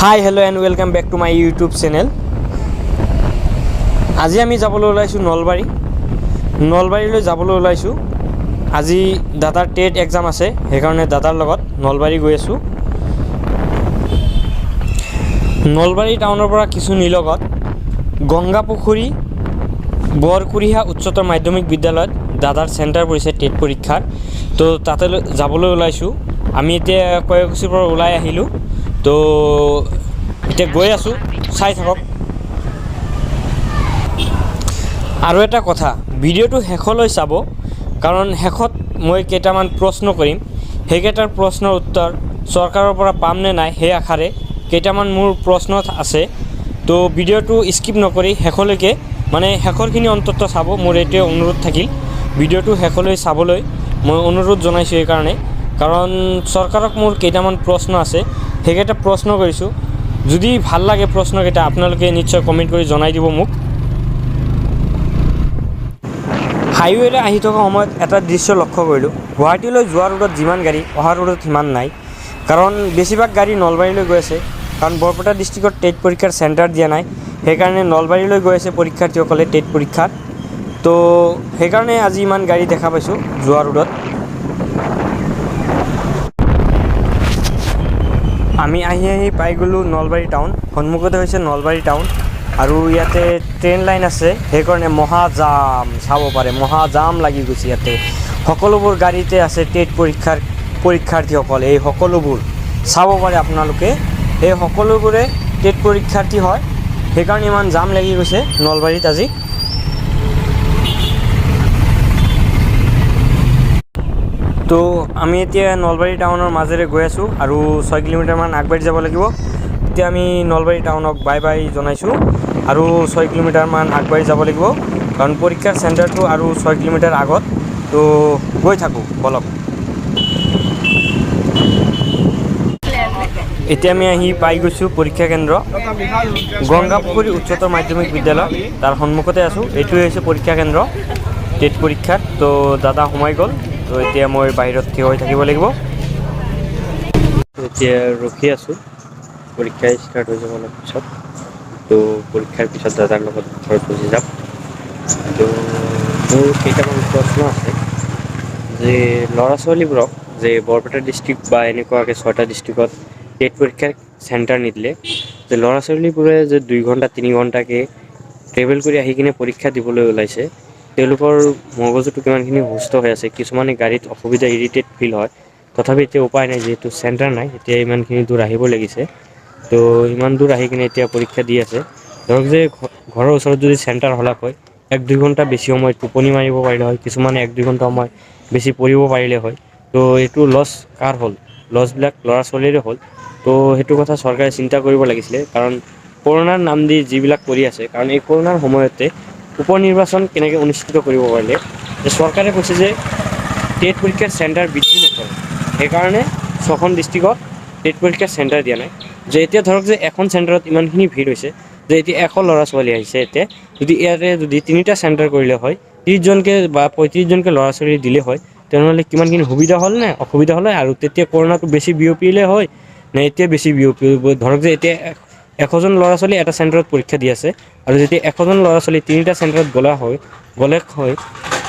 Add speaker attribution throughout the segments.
Speaker 1: Hi, hello and welcome back to my YouTube channel. আজি আমি যাবলৈ ওলাইছো নলবাৰীলৈ যাবলৈ ওলাইছো। আজি দাদাৰ টেট এক্সাম আছে, সেইকাৰণে দাদাৰ লগত নলবাৰী গৈ আছো। নলবাৰী টাউনৰ পৰা কিছু নিলগত গংগাপুখুৰী বৰকুৰিহা উচ্চতৰ মাধ্যমিক বিদ্যালয়ত দাদাৰ চেণ্টাৰ পৰিছে টেট পৰীক্ষাৰ। তো তাতে যাবলৈ ওলাইছো। আমি এতিয়া কয়কুছিৰ পৰা ওলাই আহিলোঁ। তো এতিয়া গৈ আছোঁ, চাই থাকক। আৰু এটা কথা, ভিডিঅ'টো শেষলৈ চাব, কাৰণ শেষত মই কেইটামান প্ৰশ্ন কৰিম। সেইকেইটাৰ প্ৰশ্নৰ উত্তৰ চৰকাৰৰ পৰা পাম নে নাই সেই আশাৰে কেইটামান মোৰ প্ৰশ্ন আছে। তো ভিডিঅ'টো স্কিপ নকৰি শেষলৈকে শেষৰখিনি অন্তত চাব। মোৰ এইটোৱে অনুৰোধ থাকিল, ভিডিঅ'টো শেষলৈ চাবলৈ মই অনুৰোধ জনাইছোঁ। এইকাৰণে কাৰণ চৰকাৰক মোৰ কেইটামান প্ৰশ্ন আছে, সেইকেইটা প্ৰশ্ন কৰিছোঁ। যদি ভাল লাগে প্ৰশ্নকেইটা আপোনালোকে নিশ্চয় কমেণ্ট কৰি জনাই দিব মোক। হাইৱেৰে আহি থকা সময়ত এটা দৃশ্য লক্ষ্য কৰিলোঁ। গুৱাহাটীলৈ যোৱা ৰোডত যিমান গাড়ী, অহা ৰোডত সিমান নাই। কাৰণ বেছিভাগ গাড়ী নলবাৰীলৈ গৈ আছে, কাৰণ বৰপেটা ডিষ্ট্ৰিক্টত টেট পৰীক্ষাৰ চেণ্টাৰ দিয়া নাই। সেইকাৰণে নলবাৰীলৈ গৈ আছে পৰীক্ষাৰ্থীসকলে টেট পৰীক্ষাত। তো সেইকাৰণে আজি ইমান গাড়ী দেখা পাইছোঁ যোৱা ৰোডত। আমি আহি পাই গ'লোঁ নলবাৰী টাউন। সন্মুখতে হৈছে নলবাৰী টাউন, আৰু ইয়াতে ট্ৰেইন লাইন আছে, সেইকাৰণে মহাজাম চাব পাৰে। মহাজাম লাগি গৈছে ইয়াতে। সকলোবোৰ গাড়ীতে আছে টেট পৰীক্ষাৰ্থীসকল। এই সকলোবোৰ চাব পাৰে আপোনালোকে, এই সকলোবোৰে টেট পৰীক্ষাৰ্থী হয়। সেইকাৰণে ইমান জাম লাগি গৈছে নলবাৰীত আজি। তো আমি এতিয়া নলবাৰী টাউনৰ মাজেৰে গৈ আছোঁ, আৰু 6 কিলোমিটাৰমান আগবাঢ়ি যাব লাগিব। এতিয়া আমি নলবাৰী টাউনক বাই বাই জনাইছোঁ, আৰু 6 কিলোমিটাৰমান আগবাঢ়ি যাব লাগিব, কাৰণ পৰীক্ষাৰ চেণ্টাৰটো আৰু 6 কিলোমিটাৰ আগত। তো গৈ থাকোঁ বলক। এতিয়া আমি আহি পাই গৈছোঁ পৰীক্ষা কেন্দ্ৰ, গংগাপুখুৰী উচ্চতৰ মাধ্যমিক বিদ্যালয়। তাৰ সন্মুখতে আছোঁ। এইটোৱে হৈছে পৰীক্ষা কেন্দ্ৰ টেট পৰীক্ষাত। তো দাদা সোমাই গ'ল। তো এতিয়া মই বাহিৰত থিয় হৈ থাকিব লাগিব। এতিয়া ৰখি আছোঁ, পৰীক্ষা ষ্টাৰ্ট হৈ যাব অলপ পিছত। তো পৰীক্ষাৰ পিছত দাদাৰ লগত ঘৰত গুচি যাম। তো মোৰ কেইটামান প্ৰশ্ন আছে, যে ল'ৰা ছোৱালীবোৰক যে বৰপেটা ডিষ্ট্ৰিক্ট বা এনেকুৱাকৈ 6টা ডিষ্ট্ৰিক্টত টেট পৰীক্ষাৰ চেণ্টাৰ নিদিলে, যে ল'ৰা ছোৱালীবোৰে যে 2 ঘণ্টা 3 ঘণ্টাকৈ ট্ৰেভেল কৰি আহি কিনে পৰীক্ষা দিবলৈ ওলাইছে, তেওঁলোকৰ মগজুটো কিমানখিনি সুস্থ হৈ আছে। কিছুমানে গাড়ীত অসুবিধা, ইৰিটেট ফিল হয়। তথাপি এতিয়া উপায় নাই, যিহেতু চেণ্টাৰ নাই। এতিয়া ইমানখিনি দূৰ আহিব লাগিছে। তো ইমান দূৰ আহি কিনে এতিয়া পৰীক্ষা দি আছে। ধৰক যে ঘৰৰ ওচৰত যদি চেণ্টাৰ হ'লা হয়, 1-2 ঘণ্টা বেছি সময় টোপনি মাৰিব পাৰিলে হয়, কিছুমানে 1-2 ঘণ্টা সময় বেছি পঢ়িব পাৰিলে হয়। তো এইটো লছ কাৰ হ'ল? লছবিলাক ল'ৰা ছোৱালীৰে হ'ল। তো সেইটো কথা চৰকাৰে চিন্তা কৰিব লাগিছিলে, কাৰণ কৰোণাৰ নাম দি যিবিলাক কৰি আছে, কাৰণ এই কৰোণাৰ সময়তে উপ নিৰ্বাচন কেনেকৈ অনুষ্ঠিত কৰিব পাৰিলে, যে চৰকাৰে কৈছে যে টেট পৰীক্ষাৰ চেণ্টাৰ বৃদ্ধি নকৰে, সেইকাৰণে 6খন ডিষ্ট্ৰিক্টত টেট পৰীক্ষাৰ চেণ্টাৰ দিয়া নাই। যে এতিয়া ধৰক যে এখন চেণ্টাৰত ইমানখিনি ভিৰ হৈছে, যে এতিয়া 100 ল'ৰা ছোৱালী আহিছে। এতিয়া ইয়াতে যদি 3টা চেণ্টাৰ কৰিলে হয়, 30জনকৈ বা 35জনকৈ ল'ৰা ছোৱালী দিলে হয়, তেনেহ'লে কিমানখিনি সুবিধা হ'ল নে অসুবিধা হ'ল, আৰু তেতিয়া কৰোণাটো বেছি বিয়পিলে হয় নে এতিয়া বেছি বিয়পিব। ধৰক যে এতিয়া 100জন ল'ৰা ছোৱালী এটা চেণ্টাৰত পৰীক্ষা দি আছে, আৰু যেতিয়া 100জন ল'ৰা ছোৱালী 3টা চেণ্টাৰত গ'লে হয়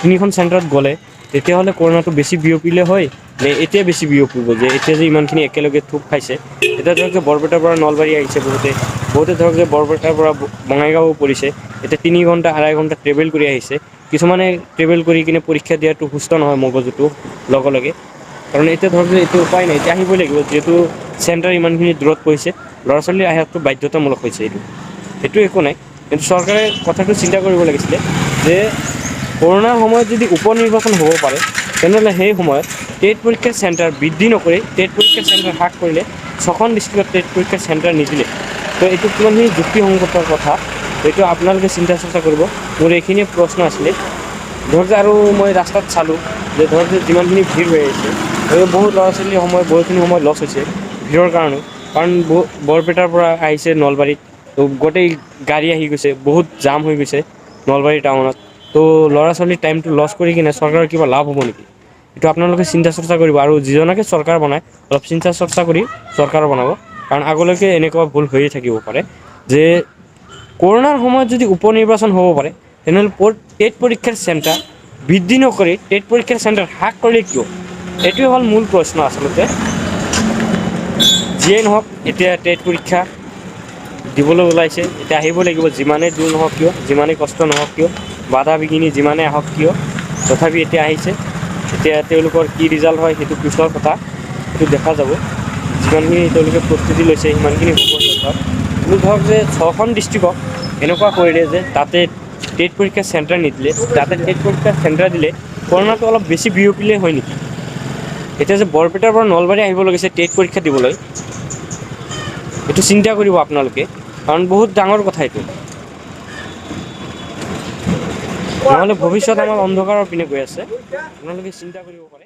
Speaker 1: 3খন চেণ্টাৰত গ'লে, তেতিয়াহ'লে কৰোণাটো বেছি বিয়পিলে হয় নে এতিয়া বেছি বিয়পিব। যে এতিয়া যে ইমানখিনি একেলগে থূপ খাইছে, এতিয়া ধৰক যে বৰপেটাৰ পৰা নলবাৰী আহিছে বহুতে ধৰক যে বৰপেটাৰ পৰা বঙাইগাঁও পৰিছে। এতিয়া 3 ঘণ্টা 2.5 ঘণ্টা ট্ৰেভেল কৰি আহিছে। কিছুমানে ট্ৰেভেল কৰি কিনে পৰীক্ষা দিয়াটো সুস্থ নহয় মগজুটো লগে। কাৰণ এতিয়া ধৰক যে এইটো উপায় নাই, এতিয়া আহিবই লাগিব, যিহেতু চেণ্টাৰ ইমানখিনি দূৰত পৰিছে। ল'ৰা ছোৱালীৰ আহাটো বাধ্যতামূলক হৈছে। সেইটো একো নাই, কিন্তু চৰকাৰে কথাটো চিন্তা কৰিব লাগিছিলে, যে কৰোণাৰ সময়ত যদি উপ নিৰ্বাচন হ'ব পাৰে, তেনেহ'লে সেই সময়ত টেট পৰীক্ষাৰ চেণ্টাৰ বৃদ্ধি নকৰি টেট পৰীক্ষাৰ চেণ্টাৰ হ্ৰাস কৰিলে 6খন ডিষ্ট্ৰিক্টত টেট পৰীক্ষাৰ চেণ্টাৰ নিদিলে। তো এইটো কিমানখিনি যুক্তিসংগতৰ কথা, এইটো আপোনালোকে চিন্তা চৰ্চা কৰিব। মোৰ এইখিনিয়ে প্ৰশ্ন আছিলে। ধৰক যে আৰু মই ৰাস্তাত চালোঁ, যে ধৰক যে যিমানখিনি ভিৰ হৈ আহিছে, বহুত ল'ৰা ছোৱালীৰ বহুতখিনি সময় লছ হৈছে ভিৰৰ কাৰণে। কাৰণ বৰপেটাৰ পৰা আহিছে নলবাৰীত, তো গোটেই গাড়ী আহি গৈছে, বহুত জাম হৈ গৈছে নলবাৰী টাউনত। তো ল'ৰা ছোৱালীৰ টাইমটো লছ কৰি কিনে চৰকাৰৰ কিবা লাভ হ'ব নেকি? এইটো আপোনালোকে চিন্তা চৰ্চা কৰিব, আৰু যিজনকে চৰকাৰ বনায় অলপ চিন্তা চৰ্চা কৰি চৰকাৰ বনাব। কাৰণ আগলৈকে এনেকুৱা ভুল হৈয়ে থাকিব পাৰে যে কৰোণাৰ সময়ত যদি উপ নিৰ্বাচন হ'ব পাৰে তেনেহ'লে টেট পৰীক্ষাৰ চেণ্টাৰ বৃদ্ধি নকৰি টেট পৰীক্ষাৰ চেণ্টাৰ হ্ৰাস কৰিলে কিয়? এইটোৱে হ'ল মূল প্ৰশ্ন আচলতে। যিয়েই নহওক এতিয়া টেট পৰীক্ষা দিবলৈ ওলাইছে, এতিয়া আহিব লাগিব যিমানেই দূৰ নহওক কিয়, যিমানেই কষ্ট নহওক কিয়, বাধা বিঘিনি যিমানেই আহক কিয়, তথাপি এতিয়া আহিছে। এতিয়া তেওঁলোকৰ কি ৰিজাল্ট হয় সেইটো পিছৰ কথা, সেইটো দেখা যাব। যিমানখিনি তেওঁলোকে প্ৰস্তুতি লৈছে সিমানখিনি হ'ব সিহঁতৰ। কিন্তু ধৰক যে 6খন ডিষ্ট্ৰিক্টক এনেকুৱা কৰিলে যে তাতে টেট পৰীক্ষাৰ চেণ্টাৰ নিদিলে, তাতে টেট পৰীক্ষাৰ চেণ্টাৰ দিলে কৰোণাটো অলপ বেছি বিয়পিলে হয় নেকি? এতিয়া যে বৰপেটাৰ পৰা নলবাৰী আহিব লাগিছে টেট পৰীক্ষা দিবলৈ, এইটো চিন্তা কৰিব আপোনালোকে, কাৰণ বহুত ডাঙৰ কথা এইটো। নহ'লে ভৱিষ্যত আমাৰ অন্ধকাৰৰ পিনে গৈ আছে, আপোনালোকে চিন্তা কৰিব পাৰে।